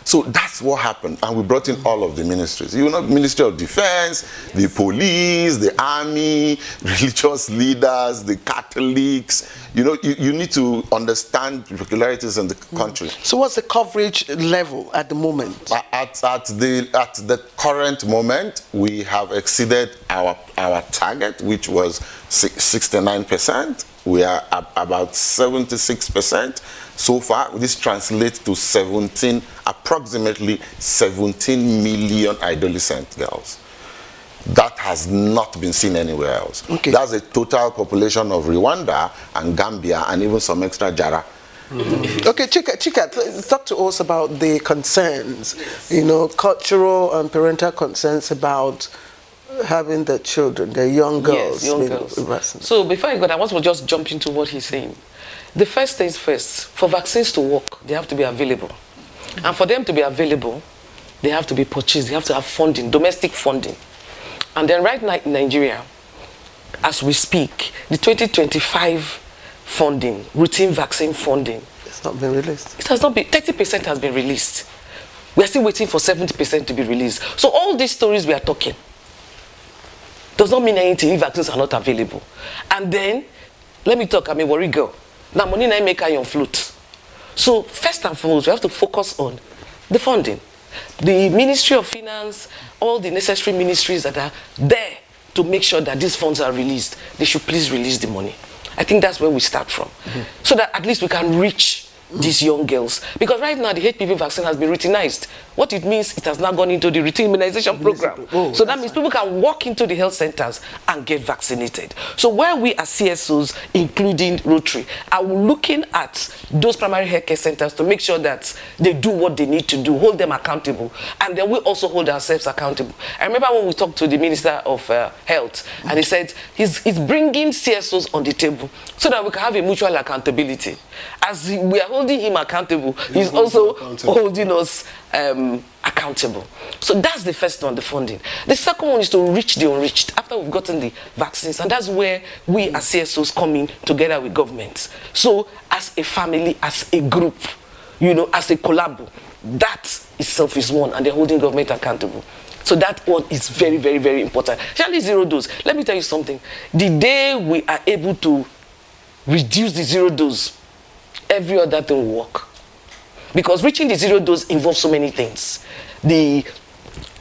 So that's what happened, and we brought in all of the ministries. Ministry of Defense, the police, the army, religious leaders, the Catholics. You need to understand the peculiarities in the country. So what's the coverage level at the moment? At the current moment, we have exceeded our target, which was 69%. We are about 76%. So far, this translates to approximately 17 million adolescent girls. That has not been seen anywhere else. Okay. That's a total population of Rwanda and Gambia and even some extra Jara. Okay, Chika, talk to us about the concerns, cultural and parental concerns about having the children, the young girls. Yes, young girls. So before I go, I want to just jump into what he's saying. The first things first, for vaccines to work, they have to be available. And for them to be available, they have to be purchased. They have to have funding, domestic funding. And then right now in Nigeria, as we speak, the 2025 funding, routine vaccine funding, it's not been released. It has not been, 30% has been released. We are still waiting for 70% to be released. So all these stories we are talking does not mean anything if vaccines are not available. And then, let me talk, I'm a worry girl. Now money na make on float. So first and foremost, we have to focus on the funding. The Ministry of Finance, all the necessary ministries that are there to make sure that these funds are released, they should please release the money. I think that's where we start from. So that at least we can reach these young girls. Because right now the HPV vaccine has been routinized. What it means, it has now gone into the routine immunization program. So that means people can walk into the health centers and get vaccinated. So where we as CSOs, including Rotary, are looking at those primary healthcare centers to make sure that they do what they need to do, hold them accountable, and then we also hold ourselves accountable. I remember when we talked to the Minister of Health, and he said he's bringing CSOs on the table so that we can have a mutual accountability. As we are holding him accountable, he's also holding us accountable. So that's the first one, the funding. The second one is to reach the unreached after we've gotten the vaccines, and that's where we as CSOs come in together with governments. So as a family, as a group, as a collabo, that itself is one, and they're holding government accountable. So that one is very, very, very important. Especially zero dose. Let me tell you something. The day we are able to reduce the zero dose, every other thing will work. Because reaching the zero dose involves so many things. The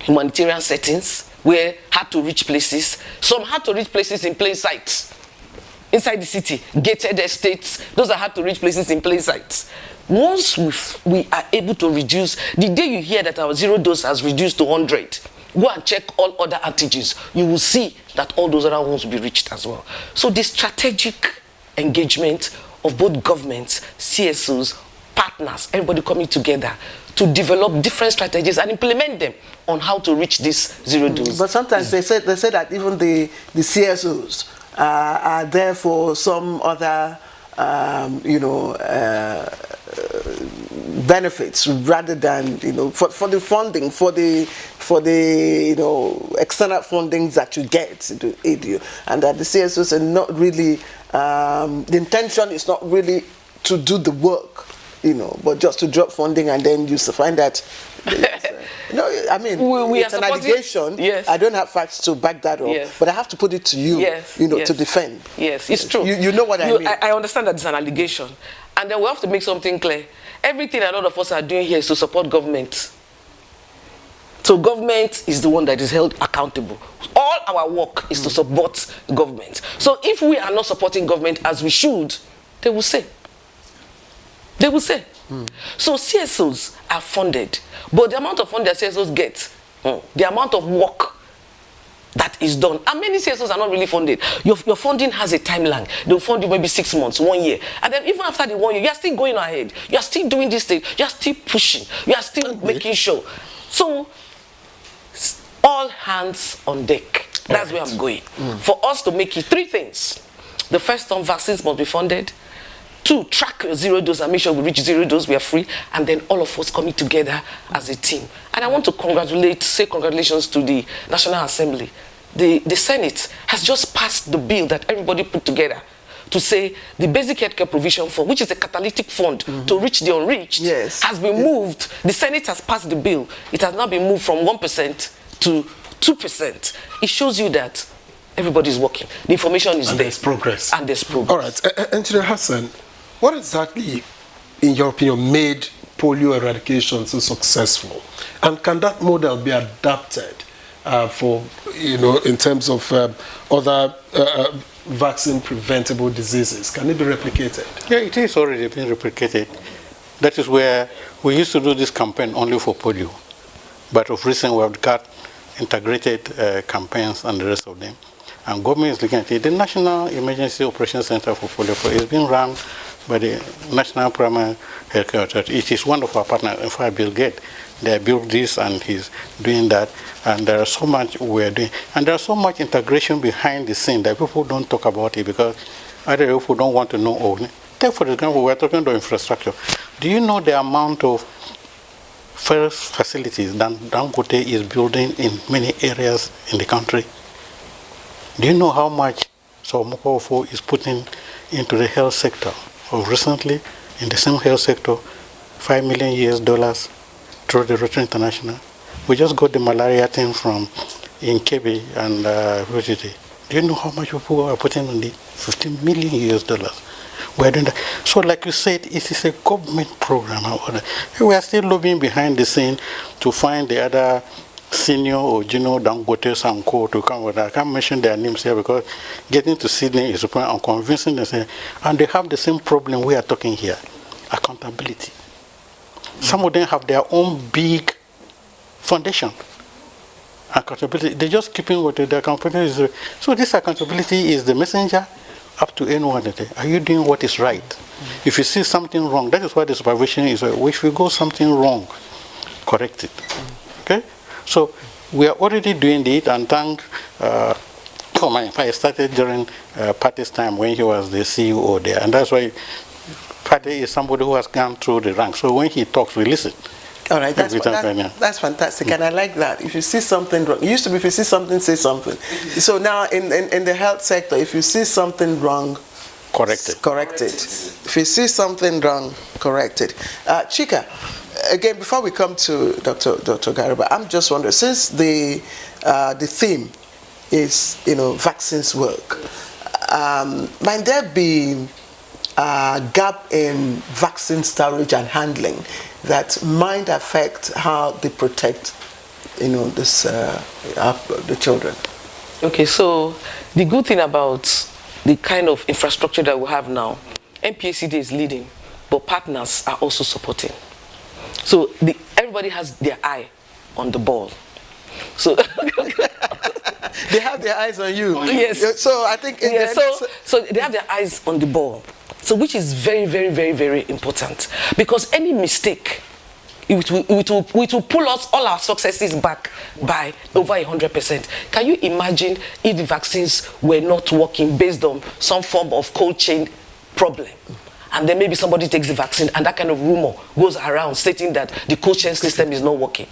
humanitarian settings, where hard to reach places. Some hard to reach places in plain sight. inside the city, gated estates, those are hard to reach places in plain sight. Once we are able to reduce, the day you hear that our zero dose has reduced to 100, go and check all other antigens, you will see that all those other ones will be reached as well. So the strategic engagement of both governments, CSOs, partners, everybody coming together to develop different strategies and implement them on how to reach this zero dose. But sometimes they say that even the CSOs are there for some other benefits rather than for the funding, for the external fundings that you get to aid you, and that the CSOs are not really the intention is not really to do the work, but just to drop funding, and then you find that I mean, it's an allegation. Yes. I don't have facts to back that up, yes, but I have to put it to you, yes, to defend. Yes, it's true. You know what I mean. I understand that it's an allegation, and then we have to make something clear. Everything a lot of us are doing here is to support government. So government is the one that is held accountable. All our work is to support government. So if we are not supporting government as we should, they will say. They will say. So CSOs are funded, but the amount of funding that CSOs get, the amount of work that is done, and many CSOs are not really funded. Your funding has a timeline. They'll fund you maybe 6 months, 1 year, and then even after the 1 year, you're still going ahead. You're still doing this thing. You're still pushing. You're still making sure. So all hands on deck. That's where I'm going. For us to make it 3 things. The first one, vaccines must be funded. 2, track your zero dose and make sure we reach zero dose, we are free, and then all of us coming together as a team. And I want to say congratulations to the National Assembly. The Senate has just passed the bill that everybody put together to say the basic healthcare provision fund, which is a catalytic fund to reach the unreached, has been moved. The Senate has passed the bill. It has now been moved from 1% to 2%. It shows you that everybody is working. The information is there. There's progress. And there's progress. All right. Engineer Hassan, what exactly, in your opinion, made polio eradication so successful? And can that model be adapted in terms of other vaccine preventable diseases? Can it be replicated? Yeah, it is already being replicated. That is where we used to do this campaign only for polio. But of recent, we have got integrated campaigns and the rest of them. And government is looking at it. The National Emergency Operations Center for Polio is being run by the National Primary Healthcare Authority. It is one of our partners, in fact, Bill Gates. They built this and he's doing that. And there is so much we're doing. And there's so much integration behind the scene that people don't talk about it because either people don't want to know. Take, for example, we're talking about infrastructure. Do you know the amount of first facilities that Dangote is building in many areas in the country? Do you know how much Somokofo is putting into the health sector? Recently, in the same health sector, $5 million through the Rotary International. We just got the malaria thing from in Kebbi and Rotary. Do you know how much people are putting on the $15 million? We're doing that. So like you said, it is a government program. We are still lobbying behind the scene to find the other senior or junior Dangote and Co to come with that. I can't mention their names here because getting to Sydney is important and convincing them. And they have the same problem we are talking here, accountability. Some of them have their own big foundation. Accountability, they just keeping what the accountability is. So this accountability is the messenger up to anyone. Are you doing what is right? If you see something wrong, that is why the supervision is. If you go something wrong, correct it. Okay? So we are already doing it, and thank I started during Patty's time when he was the CEO there, and that's why Patty is somebody who has gone through the ranks. So when he talks, we listen. All right, that's fantastic, and I like that. If you see something wrong, it used to be if you see something, say something. So now in the health sector, if you see something wrong, correct it. If you see something wrong, correct it. Chika, again, before we come to Dr. Gariba, I'm just wondering, since the theme is vaccines work, might there be a gap in vaccine storage and handling that might affect how they protect the children? Okay, so the good thing about the kind of infrastructure that we have now, MPACD is leading, but partners are also supporting. So everybody has their eye on the ball. So they have their eyes on you. Yes. So I think so they have their eyes on the ball. So which is very, very, very, very important, because any mistake, it will pull us all our successes back by over 100%. Can you imagine if the vaccines were not working based on some form of cold chain problem? And then maybe somebody takes the vaccine and that kind of rumor goes around stating that the cold chain system is not working.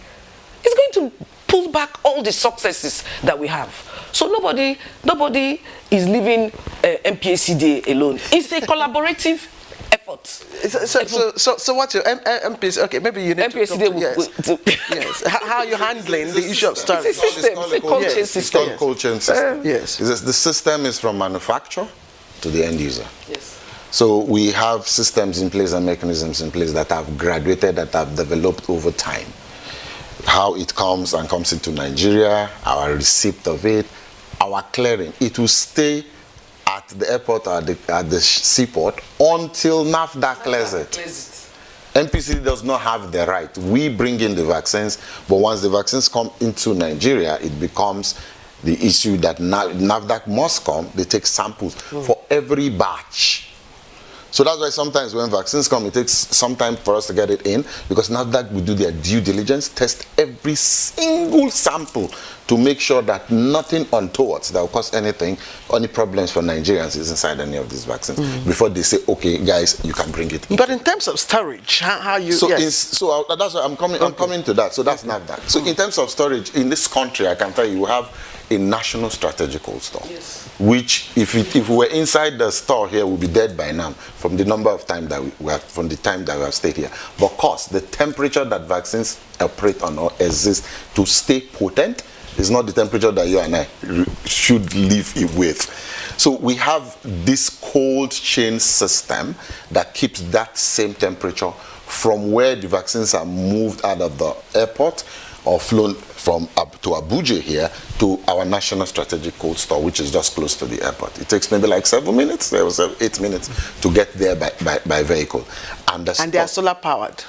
It's going to pull back all the successes that we have. So nobody is leaving MPACD alone. It's a collaborative effort. So what's your MPACD? Okay, maybe you need MPACD yes. How are you handling the issue of storage? It's a system. It's a cold chain system. It's called cold chain system. Yes. The system is from manufacturer to the end user. Yes. So we have systems in place and mechanisms in place that have graduated, that have developed over time. How it comes into Nigeria, our receipt of it, our clearing. It will stay at the airport or at the seaport until NAFDAC clears it. MPC does not have the right. We bring in the vaccines, but once the vaccines come into Nigeria, it becomes the issue that NAFDAC must come. They take samples for every batch. So that's why sometimes when vaccines come, it takes some time for us to get it in, because NAFDAC will do their due diligence, test every single sample to make sure that nothing untoward that will cause anything, any problems for Nigerians is inside any of these vaccines before they say, okay, guys, you can bring it in. But in terms of storage, how you... So, that's why I'm coming to that. So that's NAFDAC. So in terms of storage, in this country, I can tell you, we have a national strategic cold store, which if we were inside the store here, we'll be dead by now from the number of time that we have stayed here. But of course, the temperature that vaccines operate on or exist to stay potent is not the temperature that you and I should live with. So we have this cold chain system that keeps that same temperature from where the vaccines are moved out of the airport or flown from to Abuja here to our national strategic cold store, which is just close to the airport. It takes maybe like 7 minutes, 8 minutes to get there by vehicle. And they are solar powered.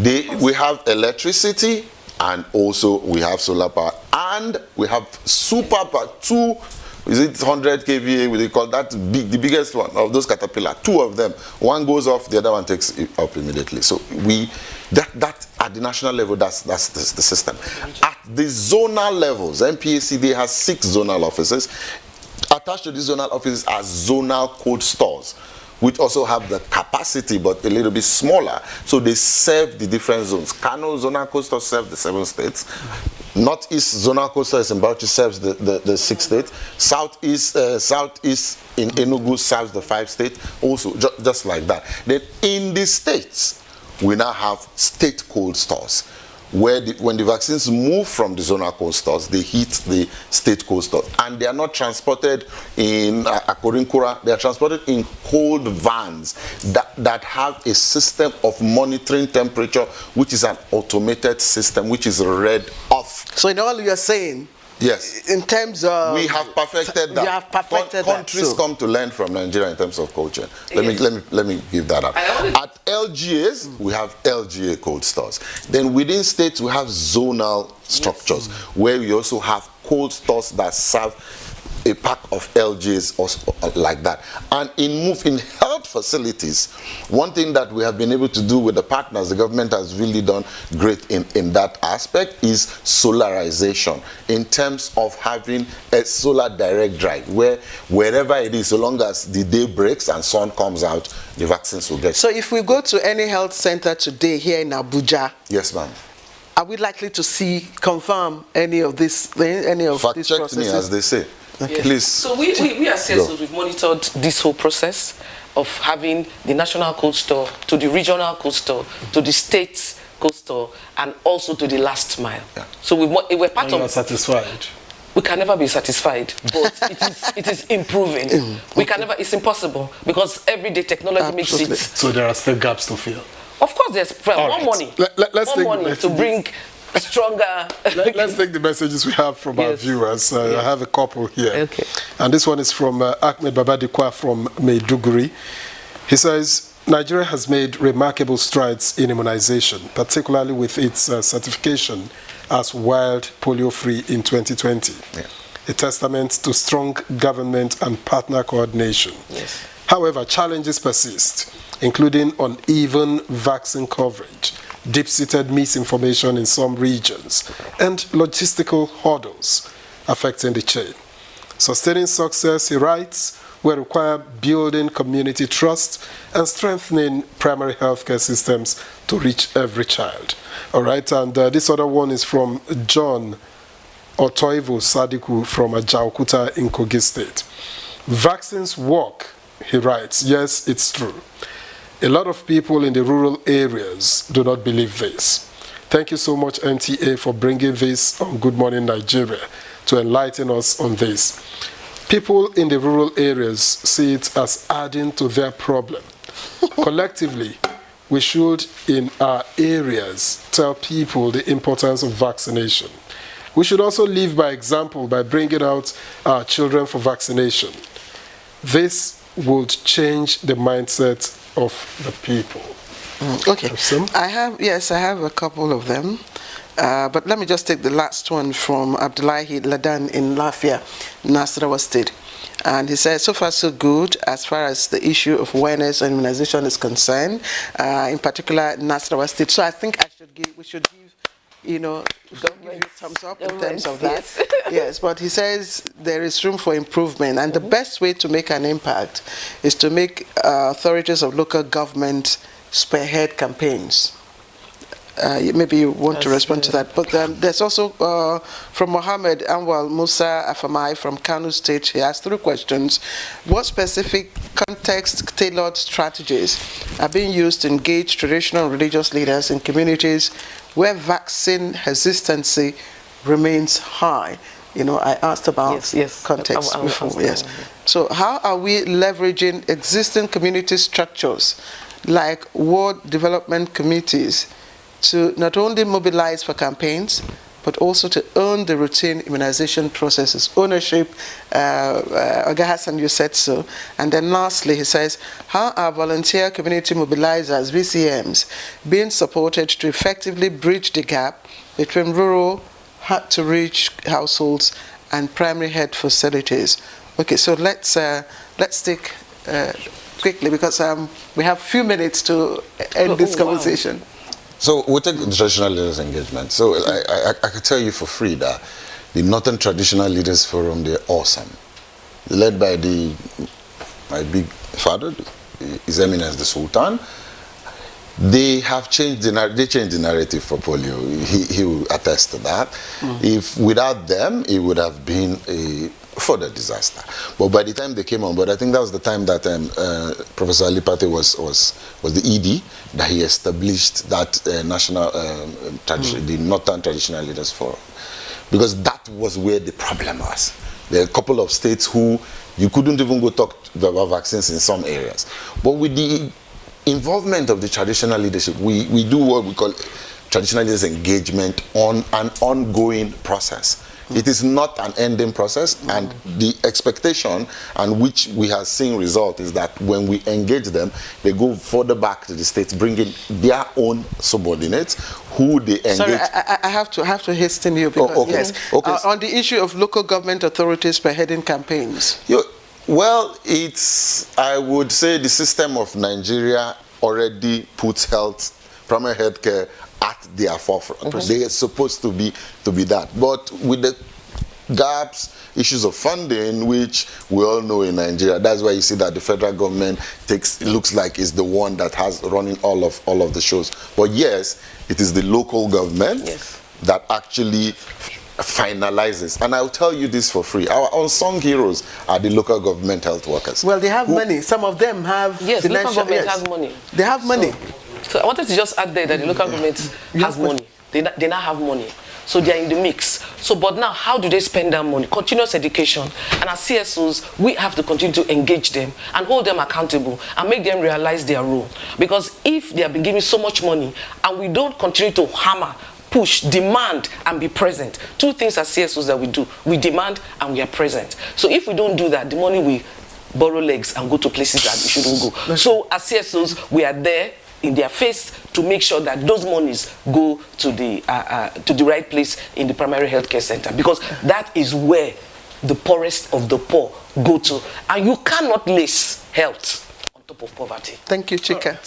We have electricity, and also we have solar power, and we have super power, 100 kVA, they call that the biggest one of those Caterpillar. 2 of them, one goes off, the other one takes it up immediately. So that at the national level, that's the system. At the zonal levels, MPACD has 6 zonal offices. Attached to these zonal offices are zonal cold stores, which also have the capacity but a little bit smaller. So they serve the different zones. Kano zonal cold store serves the 7 states. Northeast zonal cold store in Bauchi serves the 6 states. Southeast in Enugu serves the 5 states. Also, just like that. Then in the states, we now have state cold stores, where when the vaccines move from the zonal cold stores, they hit the state cold stores, and they are not transported in Akorinkura. They are transported in cold vans that have a system of monitoring temperature, which is an automated system, which is read off. So in all you're saying, yes, in terms of... we have perfected that. You have perfected Countries come to learn from Nigeria in terms of cold chain. Let me give that up. At LGAs, we have LGA cold stores. Then within states, we have zonal structures, where we also have cold stores that serve a pack of LGAs or like that. And in health facilities, one thing that we have been able to do with the partners, the government has really done great in that aspect, is solarization, in terms of having a solar direct drive, where wherever it is, so long as the day breaks and sun comes out, the vaccines will get. So if we go to any health center today here in Abuja, yes, ma'am, are we likely to confirm any of this, Fact check me, as they say. Okay. Please. So we are CSOs, we've monitored this whole process of having the national cold store to the regional cold store to the state cold store and also to the last mile. Yeah. So we're part of... You are satisfied? We can never be satisfied, but it is improving. We can never, it's impossible, because every day technology makes it. So there are still gaps to fill? Of course there's more money. Let's more money to bring stronger. Let's take the messages we have from our viewers. I have a couple here. Okay. And this one is from Ahmed Babadikwa from Maiduguri. He says, Nigeria has made remarkable strides in immunization, particularly with its certification as wild polio-free in 2020. Yeah. A testament to strong government and partner coordination. Yes. However, challenges persist, including uneven vaccine coverage, deep-seated misinformation in some regions, and logistical hurdles affecting the chain. Sustaining success, he writes, will require building community trust and strengthening primary healthcare systems to reach every child. All right, and this other one is from John Otoivo Sadiku from Ajaukuta in Kogi State. Vaccines work, he writes. Yes, it's true. A lot of people in the rural areas do not believe this. Thank you so much, NTA, for bringing this on Good Morning Nigeria to enlighten us on this. People in the rural areas see it as adding to their problem. Collectively, we should, in our areas, tell people the importance of vaccination. We should also live by example by bringing out our children for vaccination. This would change the mindset of the people. Okay. I have a couple of them. But let me just take the last one from Abdullahi Ladan in Lafia, Nasarawa State. And he says, so far so good as far as the issue of awareness and immunization is concerned, in particular Nasarawa State. So I think we should give, government thumbs up in terms of that. Yes. Yes, but he says there is room for improvement, and the best way to make an impact is to make authorities of local government spearhead campaigns. Maybe you want to respond to that. But there's also from Mohammed Anwal Musa Afamai from Kano State. He asked 3 questions. What specific context-tailored strategies are being used to engage traditional and religious leaders in communities where vaccine hesitancy remains high? I asked about context before. Yes. So how are we leveraging existing community structures like ward development committees to not only mobilize for campaigns, but also to own the routine immunization processes? Ownership, Oga Hassan, you said so. And then lastly, he says, how are volunteer community mobilizers, VCMs, being supported to effectively bridge the gap between rural, hard-to-reach households and primary health facilities? Okay, so let's take quickly, because we have a few minutes to end this conversation. Wow. So we'll take the traditional leaders engagement. So I can tell you for free that the Northern Traditional Leaders Forum, they're awesome. Led by my big father, His Eminence the Sultan. They have changed the narrative for polio. He will attest to that. If without them, it would have been a further disaster. But by the time they came on board, I think that was the time that Professor Ali Pate was the ED, that he established that national the Northern Traditional Leaders Forum, because that was where the problem was. There are a couple of states who you couldn't even go talk about vaccines in some areas, but with the involvement of the traditional leadership, we do what we call traditional leaders engagement on an ongoing process. It is not an ending process, and the expectation and which we have seen result is that when we engage them, they go further back to the states, bringing their own subordinates who they engage. Sorry, I have to hasten you because on the issue of local government authorities spearheading campaigns. Well, I would say the system of Nigeria already puts primary health care at their forefront. They are supposed to be that. But with the gaps, issues of funding, which we all know in Nigeria, that's why you see that the federal government looks like is the one that has running all of the shows. But yes, it is the local government that actually finalizes. And I'll tell you this for free. Our unsung heroes are the local government health workers. Well, they have money. Some of them have local government has money. They have money. So I wanted to just add there that the local government has money. They now have money. So they are in the mix. So, but now, how do they spend that money? Continuous education. And as CSOs, we have to continue to engage them and hold them accountable and make them realize their role. Because if they have been giving so much money and we don't continue to hammer push, demand, and be present. Two things as CSOs that we do. We demand and we are present. So if we don't do that, the money we borrow legs and go to places that we shouldn't go. So as CSOs, we are there in their face to make sure that those monies go to the right place in the primary healthcare center, because that is where the poorest of the poor go to. And you cannot lace health on top of poverty. Thank you, Chika.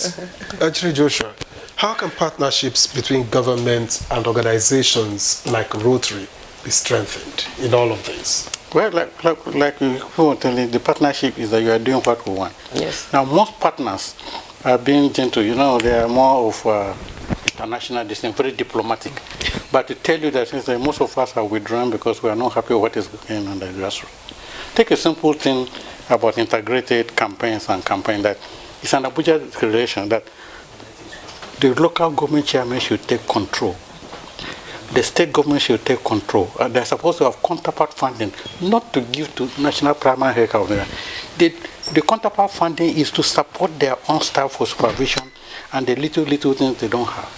Actually, Joshua, how can partnerships between government and organizations like Rotary be strengthened in all of this? Well, like we were telling, the partnership is that you are doing what we want. Yes. Now, most partners are being gentle. You know, they are more of international, very diplomatic. But to tell you that since most of us are withdrawn because we are not happy with what is going on the grassroots. Take a simple thing about integrated campaigns and campaign that it's an Abuja declaration that the local government chairman should take control. The state government should take control. They're supposed to have counterpart funding, not to give to national primary health care. The counterpart funding is to support their own staff for supervision and the little things they don't have.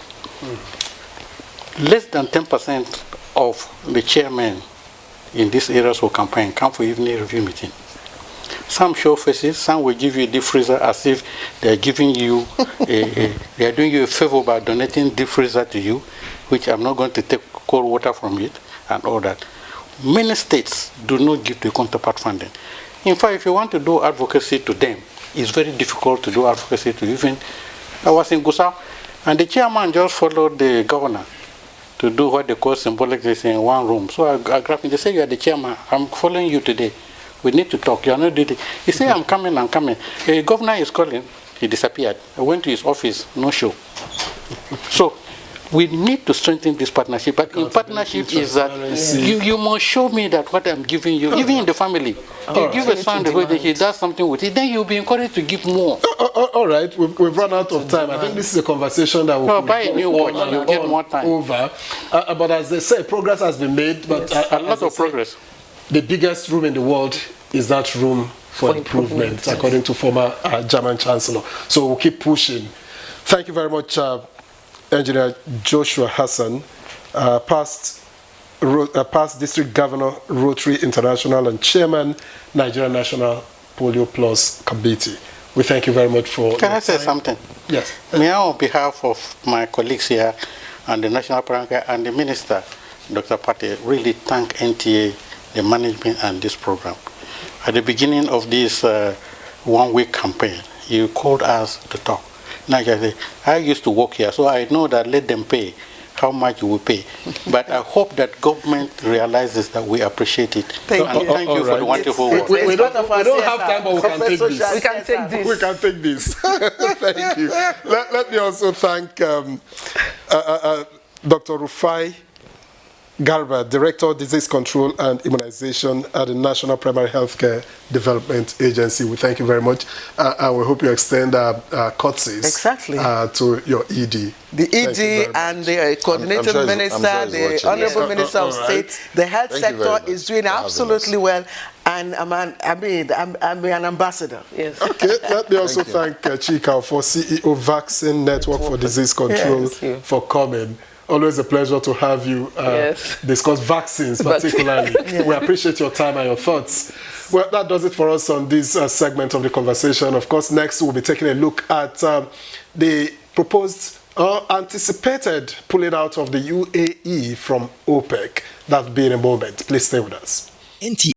Less than 10% of the chairmen in these areas of campaign come for evening review meeting. Some show faces, some will give you a deep freezer as if they're giving you, they are doing you a favor by donating deep freezer to you, which I'm not going to take cold water from it and all that. Many states do not give the counterpart funding. In fact, if you want to do advocacy to them, it's very difficult to do advocacy to even. I was in Gusau, and the chairman just followed the governor to do what they call symbolic in one room. So I grabbed him. They say, you are the chairman. I'm following you today. We need to talk. You are not doing it. He said, I'm coming. The governor is calling. He disappeared. I went to his office. No show. So we need to strengthen this partnership. But in partnership is that you must show me that what I'm giving you, even in the family. You give a son the way that he does something with it, then you'll be encouraged to give more. All right, we've run out of time. I think this is a conversation that we'll buy a new watch, you'll get more time. Over. But as they say, progress has been made. But a lot of progress. The biggest room in the world is that room for improvement, according to former German Chancellor. So we'll keep pushing. Thank you very much, Engineer Joshua Hassan, past District Governor, Rotary International, and Chairman, Nigerian National Polio Plus Committee. We thank you very much for. Can I say something? Yes. May I, on behalf of my colleagues here and the National Primary and the Minister, Dr. Pate, really thank NTA, the management, and this program. At the beginning of this one-week campaign, you called us to talk. Now, I used to work here, so I know that let them pay how much you will pay. But I hope that government realizes that we appreciate it. Thank you for the wonderful work. We don't have time, but we can take this. We can take this. We can take this. Thank you. Let me also thank Dr. Rufai Garba, Director of Disease Control and Immunization at the National Primary Healthcare Development Agency. We thank you very much, and we hope you extend our courtesies to your ED. The ED and the coordinating minister, the Honorable Minister of State, the health sector is doing absolutely well, and I'm an ambassador. Yes. Okay, let me also thank Chika for CEO Vaccine Network for Disease Control for coming. Always a pleasure to have you discuss vaccines particularly. We appreciate your time and your thoughts. Well, that does it for us on this segment of the conversation. Of course, next we'll be taking a look at the proposed or anticipated pulling out of the UAE from OPEC. That'll be in a moment. Please stay with us.